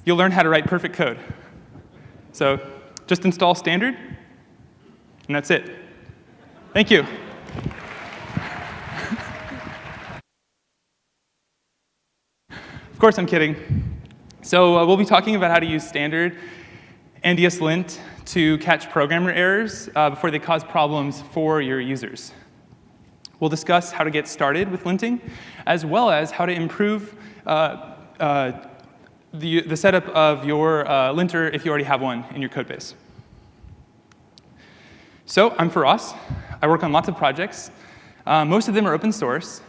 you'll learn how to write perfect code. So just install standard, and that's it. Thank you. Of course, I'm kidding. So we'll be talking about how to use standard and ESLINT to catch programmer errors before they cause problems for your users. We'll discuss how to get started with linting, as well as how to improve the setup of your linter if you already have one in your code base. So I'm Feross. I work on lots of projects. Most of them are open source.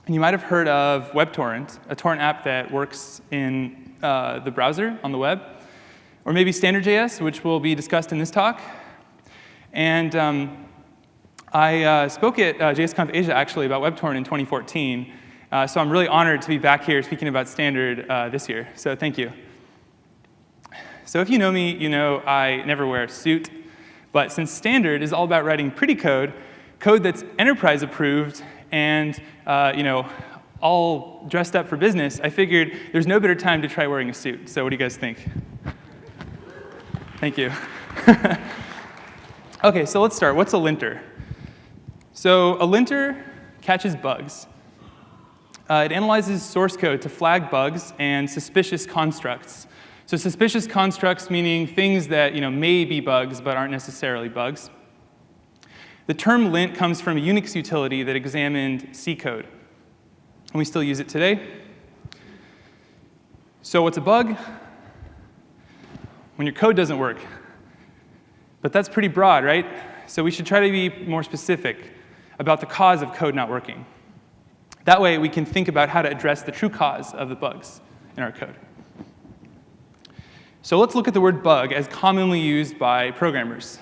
And you might have heard of WebTorrent, a torrent app that works in the browser on the web, or maybe Standard.js, which will be discussed in this talk. And I spoke at JSConf Asia, actually, about WebTorrent in 2014. So I'm really honored to be back here speaking about Standard this year. So thank you. So if you know me, you know I never wear a suit. But since Standard is all about writing pretty code, code that's enterprise approved, and all dressed up for business, I figured there's no better time to try wearing a suit. So what do you guys think? Thank you. OK, so let's start. What's a linter? So a linter catches bugs. It analyzes source code to flag bugs and suspicious constructs. So suspicious constructs meaning things that may be bugs but aren't necessarily bugs. The term lint comes from a Unix utility that examined C code. And we still use it today. So what's a bug? When your code doesn't work. But that's pretty broad, right? So we should try to be more specific about the cause of code not working. That way, we can think about how to address the true cause of the bugs in our code. So let's look at the word bug as commonly used by programmers.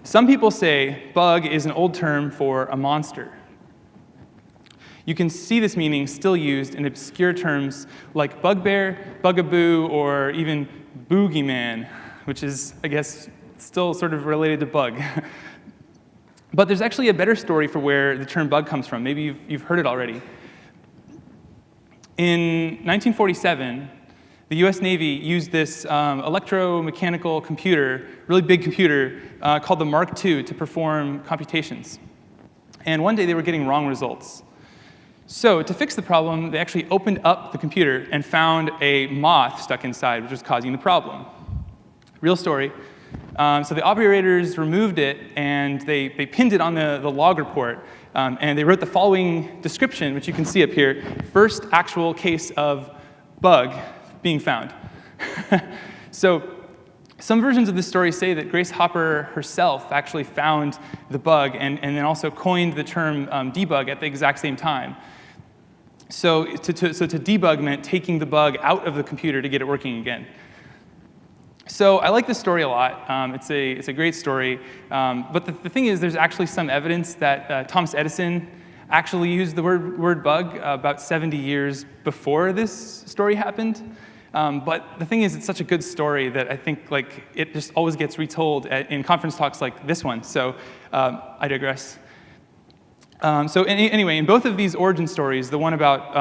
Some people say bug is an old term for a monster. You can see this meaning still used in obscure terms like BUGBEAR, BUGABOO, or even BOOGEYMAN, which is, I guess, still sort of related to bug. But there's actually a better story for where the term bug comes from. Maybe you've heard it already. In 1947, the US Navy used this electromechanical computer, really big computer, called the Mark II to perform computations. And one day they were getting wrong results. So to fix the problem, they actually opened up the computer and found a moth stuck inside, which was causing the problem. Real story. So the operators removed it, and they pinned it on the log report. And they wrote the following description, which you can see up here. First actual case of bug being found. So some versions of this story say that Grace Hopper herself actually found the bug and then also coined the term debug at the exact same time. So to debug meant taking the bug out of the computer to get it working again. So I like this story a lot. It's a great story. But the thing is, there's actually some evidence that Thomas Edison actually used the word bug about 70 years before this story happened. But the thing is, it's such a good story that I think it just always gets retold in conference talks like this one. So I digress. So anyway, in both of these origin stories, the one about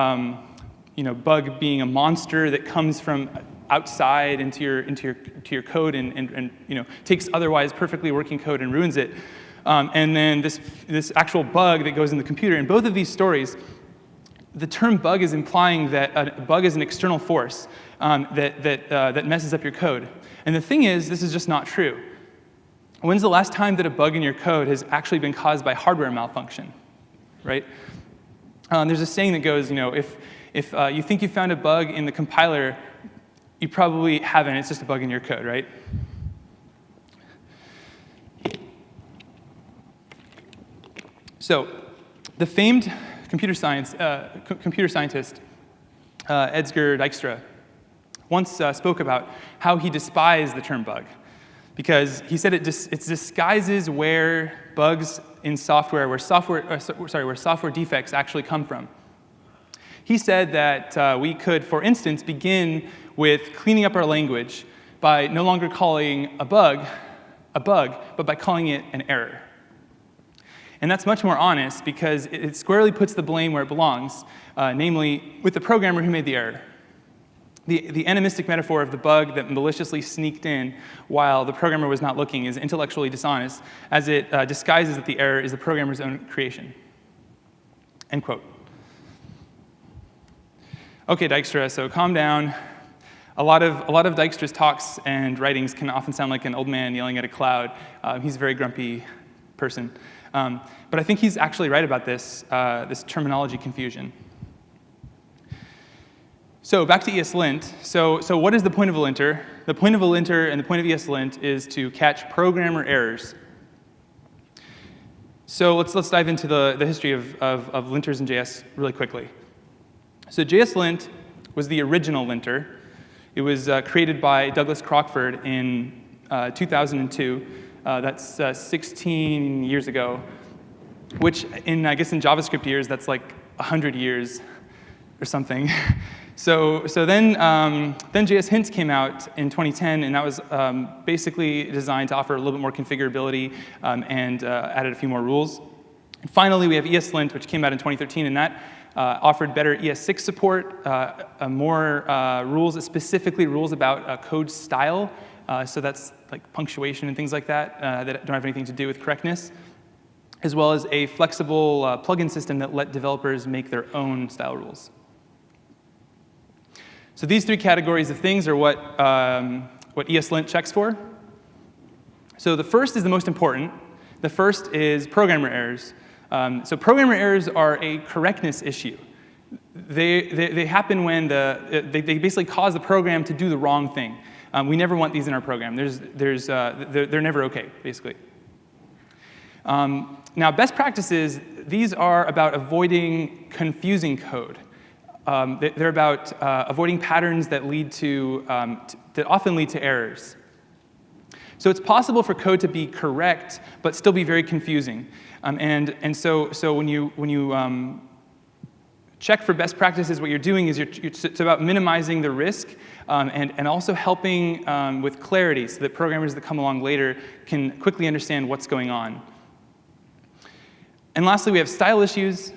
bug being a monster that comes from outside into your code and takes otherwise perfectly working code and ruins it, and then this actual bug that goes in the computer. In both of these stories, the term bug is implying that a bug is an external force that messes up your code. And the thing is, this is just not true. When's the last time that a bug in your code has actually been caused by hardware malfunction, right? There's a saying that goes, if you think you found a bug in the compiler, you probably haven't. It's just a bug in your code, right? So the famed computer scientist Edgar Dijkstra once spoke about how he despised the term bug, because he said it disguises where bugs in software, where software defects actually come from. He said that we could, for instance, begin with cleaning up our language by no longer calling a bug, but by calling it an error. And that's much more honest, because it squarely puts the blame where it belongs, namely with the programmer who made the error. The animistic metaphor of the bug that maliciously sneaked in while the programmer was not looking is intellectually dishonest, as it disguises that the error is the programmer's own creation. End quote. Okay, Dijkstra, so calm down. A lot of Dijkstra's talks and writings can often sound like an old man yelling at a cloud. He's a very grumpy person. But I think he's actually right about this terminology confusion. So back to ESLint. So what is the point of a linter? The point of a linter and the point of ESLint is to catch programmer errors. So let's dive into the history of linters in JS really quickly. So JSLint was the original linter. It was created by Douglas Crockford in 2002. That's 16 years ago, which I guess in JavaScript years, that's like 100 years or something. So then JSHint came out in 2010, and that was basically designed to offer a little bit more configurability and added a few more rules. And finally, we have ESLint, which came out in 2013, and that offered better ES6 support, more rules, specifically rules about code style. So that's like punctuation and things like that that don't have anything to do with correctness, as well as a flexible plugin system that let developers make their own style rules. So these three categories of things are what ESLint checks for. So the first is the most important. The first is programmer errors. So programmer errors are a correctness issue. They happen when they basically cause the program to do the wrong thing. We never want these in our program. They're never OK, basically. Now, best practices, these are about avoiding confusing code. They're about avoiding patterns that that often lead to errors. So it's possible for code to be correct, but still be very confusing. And so when you check for best practices, what you're doing is it's about minimizing the risk and also helping with clarity so that programmers that come along later can quickly understand what's going on. And lastly, we have style issues.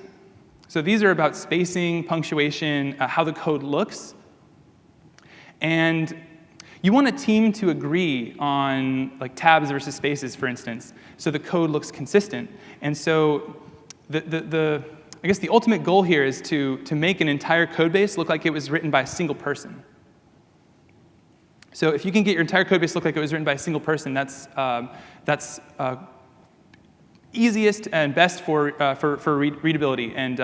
So these are about spacing, punctuation, how the code looks. And you want a team to agree on like tabs versus spaces, for instance, so the code looks consistent. And so I guess the ultimate goal here is to make an entire code base look like it was written by a single person. So if you can get your entire code base to look like it was written by a single person, that's easiest and best for readability, and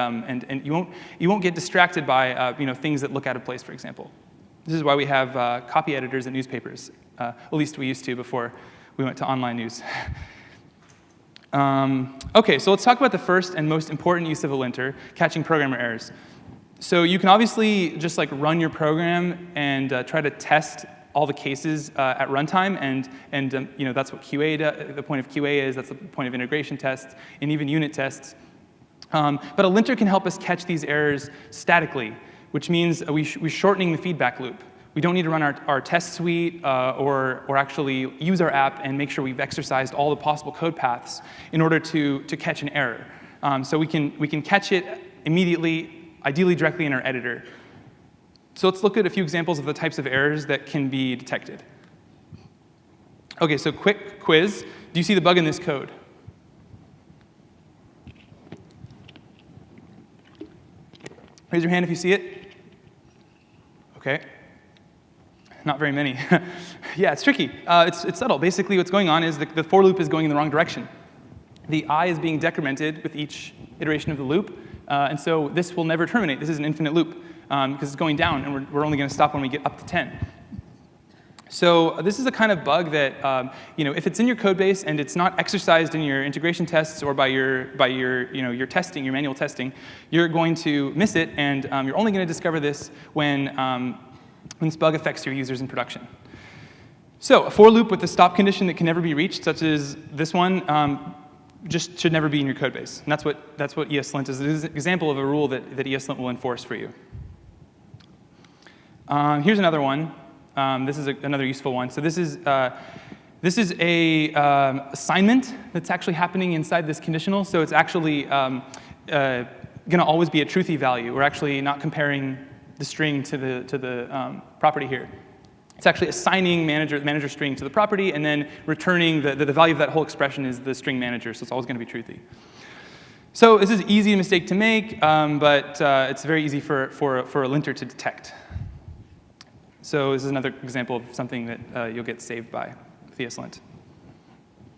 you won't get distracted by things that look out of place, for example. This is why we have copy editors at newspapers. At least we used to before we went to online news. OK, so let's talk about the first and most important use of a linter, catching programmer errors. So you can obviously just like run your program and try to test all the cases at runtime, and that's what QA, the point of QA is. That's the point of integration tests, and even unit tests. But a linter can help us catch these errors statically, which means we're shortening the feedback loop. We don't need to run our test suite or actually use our app and make sure we've exercised all the possible code paths in order to catch an error. So we can catch it immediately, ideally directly in our editor. So let's look at a few examples of the types of errors that can be detected. OK, so quick quiz. Do you see the bug in this code? Raise your hand if you see it. OK. Not very many. Yeah, it's tricky. It's subtle. Basically, what's going on is the for loop is going in the wrong direction. The I is being decremented with each iteration of the loop. And so this will never terminate. This is an infinite loop because it's going down, and we're only going to stop when we get up to 10. So this is a kind of bug that if it's in your code base and it's not exercised in your integration tests or by your testing, your manual testing, you're going to miss it, and you're only going to discover this when this bug affects your users in production. So a for loop with a stop condition that can never be reached, such as this one, just should never be in your code base. And that's what ESLint is. It is an example of a rule that ESLint will enforce for you. Here's another one. This is another useful one. So this is a assignment that's actually happening inside this conditional. So it's actually going to always be a truthy value. We're actually not comparing the string to the property here. It's actually assigning manager string to the property and then returning the value of that whole expression is the string manager, so it's always going to be truthy. So this is an easy mistake to make, but it's very easy for a linter to detect. So this is another example of something that you'll get saved by with ESLint.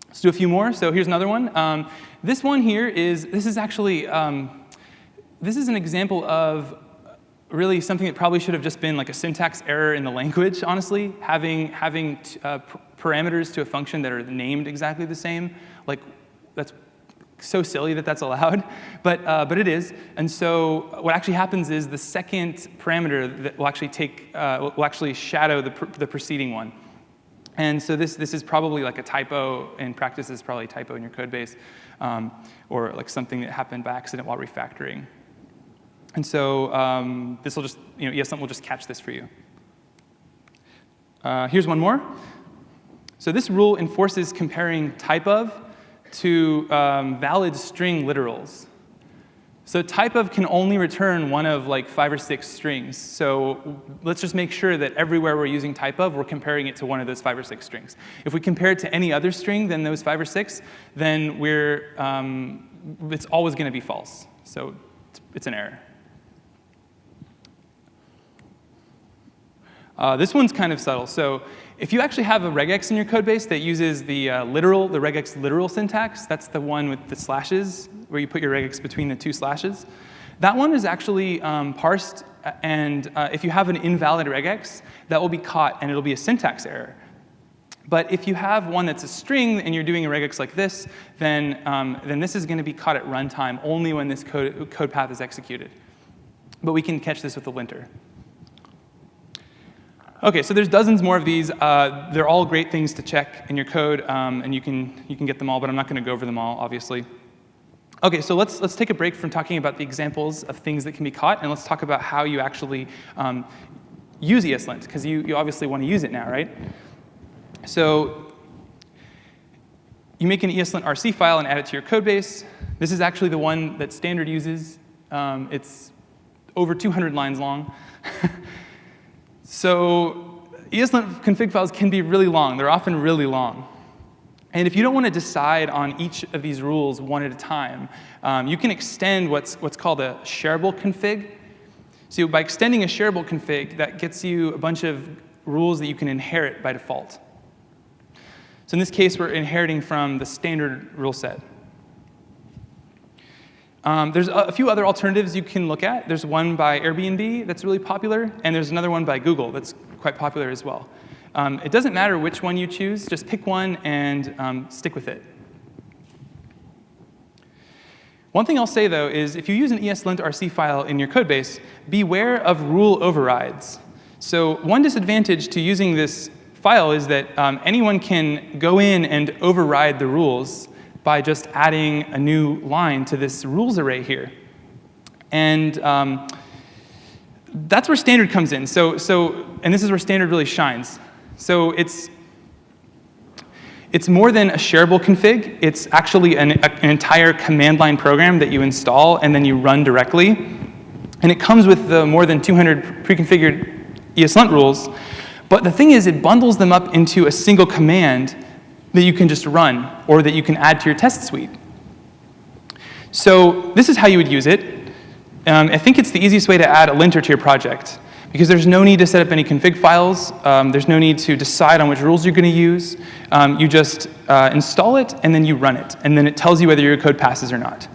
Let's do a few more. So here's another one. This one here this is an example of really something that probably should have just been like a syntax error in the language, honestly. Having parameters to a function that are named exactly the same, like that's so silly that that's allowed, but it is. And so what actually happens is the second parameter that will actually shadow the preceding one. And so this is probably like a typo. In practice, this is probably a typo in your code base, or like something that happened by accident while refactoring. And so this will just, ESLint will just catch this for you. Here's one more. So this rule enforces comparing type of to valid string literals. So type of can only return one of like 5 or 6 strings. So let's just make sure that everywhere we're using type of, we're comparing it to one of those 5 or 6 strings. If we compare it to any other string than those 5 or 6, then it's always going to be false. So it's an error. This one's kind of subtle. So if you actually have a regex in your code base that uses the regex literal syntax, that's the one with the slashes, where you put your regex between the 2 slashes. That one is actually parsed, and if you have an invalid regex, that will be caught, and it'll be a syntax error. But if you have one that's a string, and you're doing a regex like this, then this is going to be caught at runtime only when this code path is executed. But we can catch this with the linter. OK, so there's dozens more of these. They're all great things to check in your code, and you can get them all, but I'm not going to go over them all, obviously. OK, so let's take a break from talking about the examples of things that can be caught, and let's talk about how you actually use ESLint, because you obviously want to use it now, right? So you make an ESLint RC file and add it to your code base. This is actually the one that Standard uses. It's over 200 lines long. So ESLint config files can be really long. They're often really long. And if you don't want to decide on each of these rules one at a time, you can extend what's called a shareable config. So by extending a shareable config, that gets you a bunch of rules that you can inherit by default. So in this case, we're inheriting from the standard rule set. There's a few other alternatives you can look at. There's one by Airbnb that's really popular, and there's another one by Google that's quite popular as well. It doesn't matter which one you choose. Just pick one and stick with it. One thing I'll say, though, is if you use an ESLint RC file in your code base, beware of rule overrides. So one disadvantage to using this file is that anyone can go in and override the rules by just adding a new line to this rules array here. And that's where standard comes in. And this is where standard really shines. So it's more than a shareable config. It's actually an entire command line program that you install and then you run directly. And it comes with the more than 200 pre-configured ESLint rules. But the thing is, it bundles them up into a single command that you can just run, or that you can add to your test suite. So this is how you would use it. I think it's the easiest way to add a linter to your project, because there's no need to set up any config files. There's no need to decide on which rules you're going to use. You just install it, and then you run it. And then it tells you whether your code passes or not.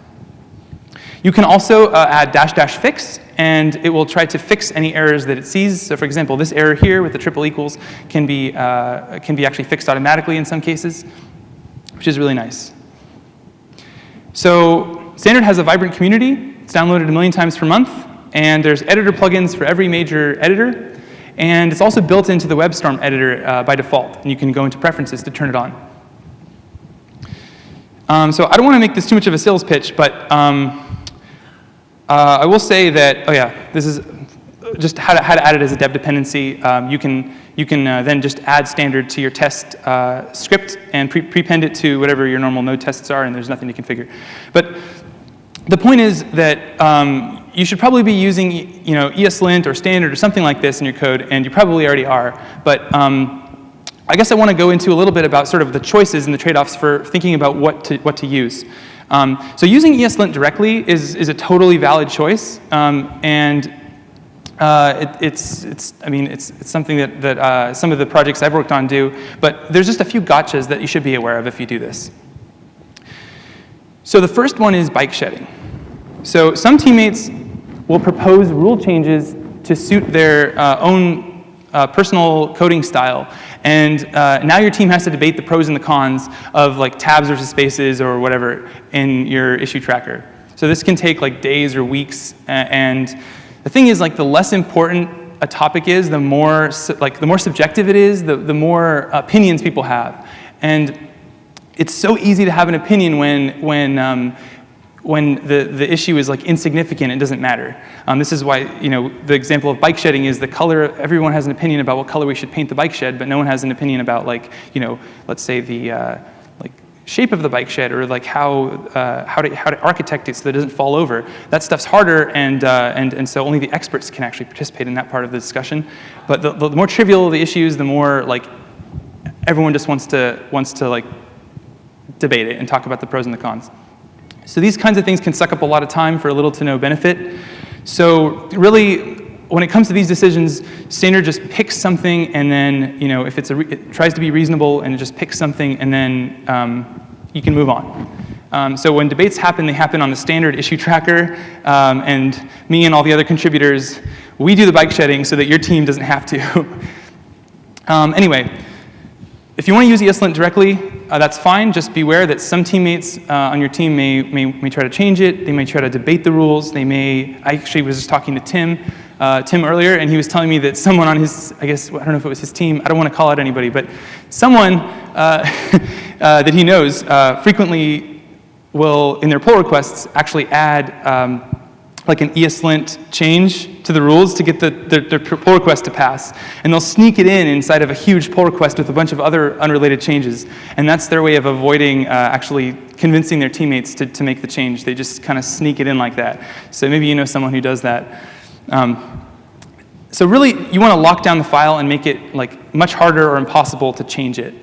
You can also add -- fix, and it will try to fix any errors that it sees. So for example, this error here with the triple equals can be actually fixed automatically in some cases, which is really nice. So Standard has a vibrant community. It's downloaded 1 million times per month. And there's editor plugins for every major editor. And it's also built into the WebStorm editor by default. And you can go into preferences to turn it on. So I don't want to make this too much of a sales pitch, but I will say that, this is just how to add it as a dev dependency. You can then just add standard to your test script and prepend it to whatever your normal node tests are, and there's nothing to configure. But the point is that you should probably be using ESLint or Standard or something like this in your code, and you probably already are. But I guess I want to go into a little bit about sort of the choices and the trade-offs for thinking about what to use. So using ESLint directly is a totally valid choice, and it's something that some of the projects I've worked on do. But there's just a few gotchas that you should be aware of if you do this. So the first one is bike shedding. So some teammates will propose rule changes to suit their own personal coding style. And now your team has to debate the pros and the cons of like tabs versus spaces or whatever in your issue tracker. So this can take like days or weeks. And the thing is, like, the less important a topic is, the more subjective it is, the more opinions people have. And it's so easy to have an opinion when the issue is like insignificant, it doesn't matter. This is why, the example of bike shedding is the color. Everyone has an opinion about what color we should paint the bike shed, but no one has an opinion about, like, let's say the shape of the bike shed, or like how to architect it so that it doesn't fall over. That stuff's harder, and so only the experts can actually participate in that part of the discussion. But the more trivial the issues, the more like everyone just wants to like debate it and talk about the pros and the cons. So these kinds of things can suck up a lot of time for little to no benefit. So really, when it comes to these decisions, Standard just picks something, and then if it tries to be reasonable and it just picks something, and then you can move on. So when debates happen, they happen on the Standard issue tracker, and me and all the other contributors, we do the bike shedding so that your team doesn't have to. Anyway, if you want to use ESLint directly, that's fine. Just beware that some teammates on your team may try to change it. They may try to debate the rules. They may. I actually was just talking to Tim earlier, and he was telling me that someone on his, I don't know if it was his team. I don't want to call out anybody, but someone that he knows frequently will, in their pull requests, actually add like an ESLint change to the rules to get their pull request to pass. And they'll sneak it inside of a huge pull request with a bunch of other unrelated changes. And that's their way of avoiding actually convincing their teammates to make the change. They just kind of sneak it in like that. So maybe you know someone who does that. So really, you want to lock down the file and make it like much harder or impossible to change it.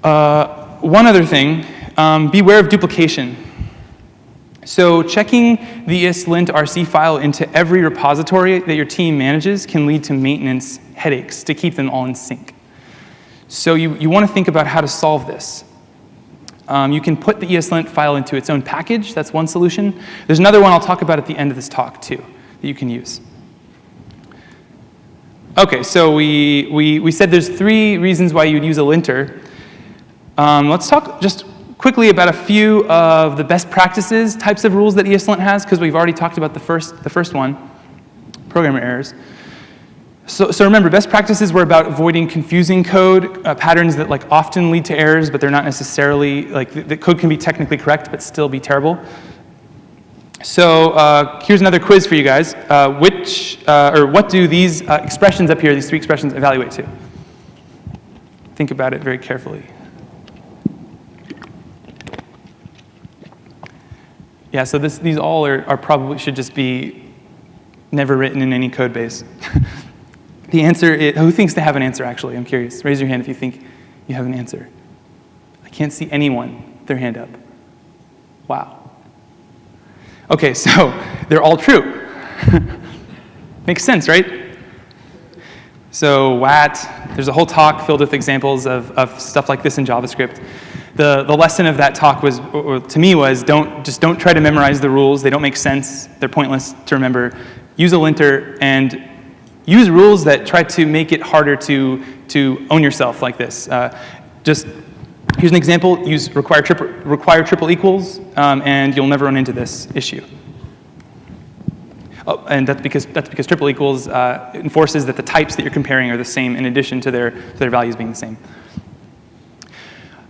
One other thing, beware of duplication. So checking the ESLint RC file into every repository that your team manages can lead to maintenance headaches to keep them all in sync. So you want to think about how to solve this. You can put the ESLint file into its own package. That's one solution. There's another one I'll talk about at the end of this talk, too, that you can use. OK, so we said there's 3 reasons why you'd use a linter. Let's talk just quickly about a few of the best practices types of rules that ESLint has, because we've already talked about the first one, programmer errors. So remember, best practices were about avoiding confusing code, patterns that like often lead to errors, but they're not necessarily, like the code can be technically correct, but still be terrible. So here's another quiz for you guys. What do these expressions up here, these 3 expressions, evaluate to? Think about it very carefully. Yeah, so these all are probably should just be never written in any code base. The answer is, who thinks they have an answer, actually? I'm curious. Raise your hand if you think you have an answer. I can't see anyone with their hand up. Wow. OK, so they're all true. Makes sense, right? So WAT, there's a whole talk filled with examples of stuff like this in JavaScript. The lesson of that talk was, to me, was don't try to memorize the rules. They don't make sense. They're pointless to remember. Use a linter and use rules that try to make it harder to own yourself like this. Just here's an example. Use require triple equals, and you'll never run into this issue. Oh, and that's because triple equals enforces that the types that you're comparing are the same in addition to their values being the same.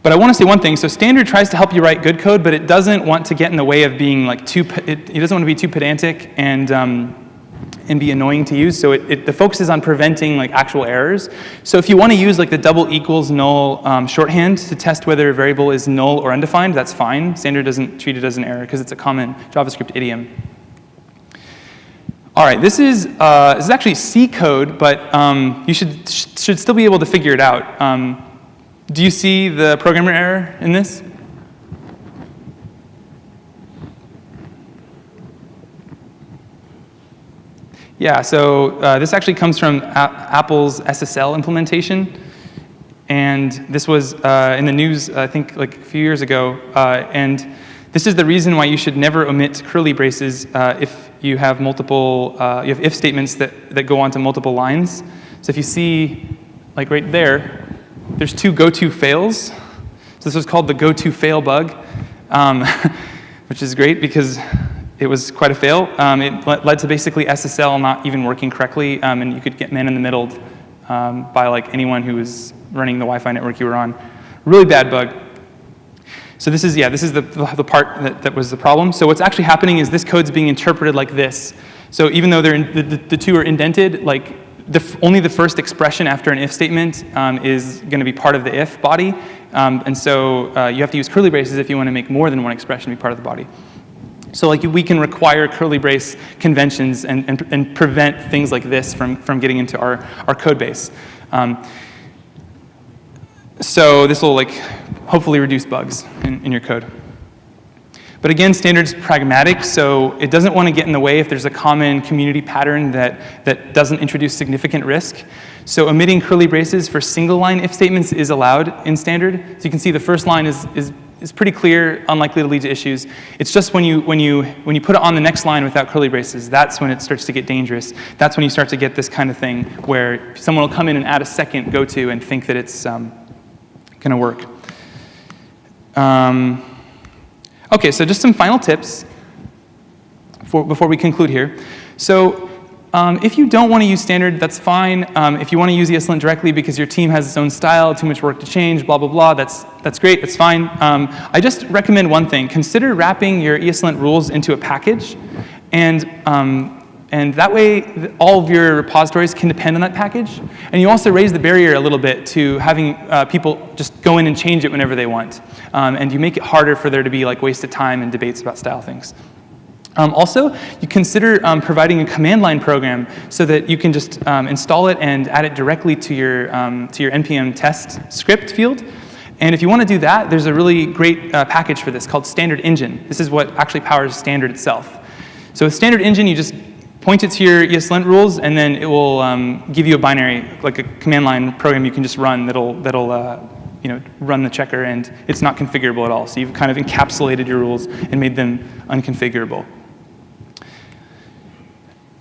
But I want to say one thing. So Standard tries to help you write good code, but it doesn't want to get in the way of being like it doesn't want to be too pedantic, and and be annoying to use. So the focus is on preventing like actual errors. So if you want to use like the double equals null shorthand to test whether a variable is null or undefined, that's fine. Standard doesn't treat it as an error because it's a common JavaScript idiom. All right, this is actually C code, but you should still be able to figure it out. Do you see the programmer error in this? Yeah, so this actually comes from Apple's SSL implementation. And this was in the news, I think, like a few years ago. And this is the reason why you should never omit curly braces if you have multiple, you have if statements that go onto multiple lines. So if you see, like right there, there's two go-to fails. So this was called the go-to fail bug, which is great because it was quite a fail. It led to basically SSL not even working correctly, and you could get man in the middle by like anyone who was running the Wi-Fi network you were on. Really bad bug. So this is the part that was the problem. So what's actually happening is this code's being interpreted like this. So even though the two are indented, like only the first expression after an if statement is going to be part of the if body, and so you have to use curly braces if you want to make more than one expression be part of the body. So like we can require curly brace conventions and prevent things like this from getting into our code base. So this will like hopefully reduce bugs in your code. But again, standard's pragmatic, so it doesn't want to get in the way if there's a common community pattern that doesn't introduce significant risk. So omitting curly braces for single line if statements is allowed in standard. So you can see the first line is pretty clear, unlikely to lead to issues. It's just when you put it on the next line without curly braces, that's when it starts to get dangerous. That's when you start to get this kind of thing where someone will come in and add a second go-to and think that it's going to work. Okay, so just some final tips before we conclude here. So if you don't want to use standard, that's fine. If you want to use ESLint directly because your team has its own style, too much work to change, blah, blah, blah, that's great, that's fine. I just recommend one thing. Consider wrapping your ESLint rules into a package, and that way all of your repositories can depend on that package. And you also raise the barrier a little bit to having people just go in and change it whenever they want. And you make it harder for there to be like wasted time and debates about style things. Also, you consider providing a command line program so that you can just install it and add it directly to your npm test script field. And if you want to do that, there's a really great package for this called Standard Engine. This is what actually powers standard itself. So with Standard Engine, you just point it to your ESLint rules, and then it will give you a binary, like a command line program you can just run that'll run the checker, and it's not configurable at all. So you've kind of encapsulated your rules and made them unconfigurable.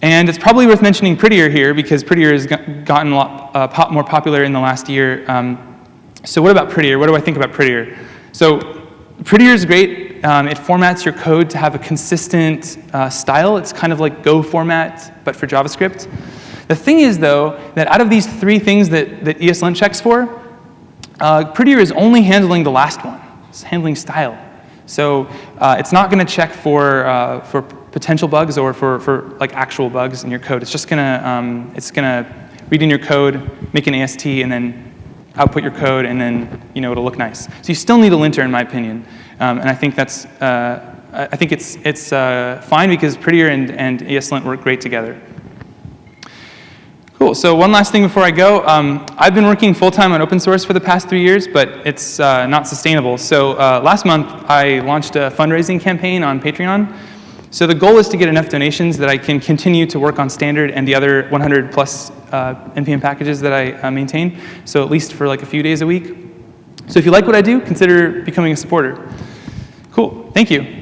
And it's probably worth mentioning Prettier here, because Prettier has gotten a lot more popular in the last year. So what about Prettier? What do I think about Prettier? So Prettier is great. It formats your code to have a consistent style. It's kind of like Go format, but for JavaScript. The thing is, though, that out of these three things that ESLint checks for, Prettier is only handling the last one. It's handling style. So it's not going to check for potential bugs or for like actual bugs in your code. It's just gonna read in your code, make an AST, and then output your code, and then it'll look nice. So you still need a linter, in my opinion, and I think that's it's fine because Prettier and ESLint work great together. Cool. So one last thing before I go. I've been working full-time on open source for the past 3 years, but it's not sustainable. So last month, I launched a fundraising campaign on Patreon. So the goal is to get enough donations that I can continue to work on standard and the other 100 plus NPM packages that I maintain. So at least for like a few days a week. So if you like what I do, consider becoming a supporter. Cool. Thank you.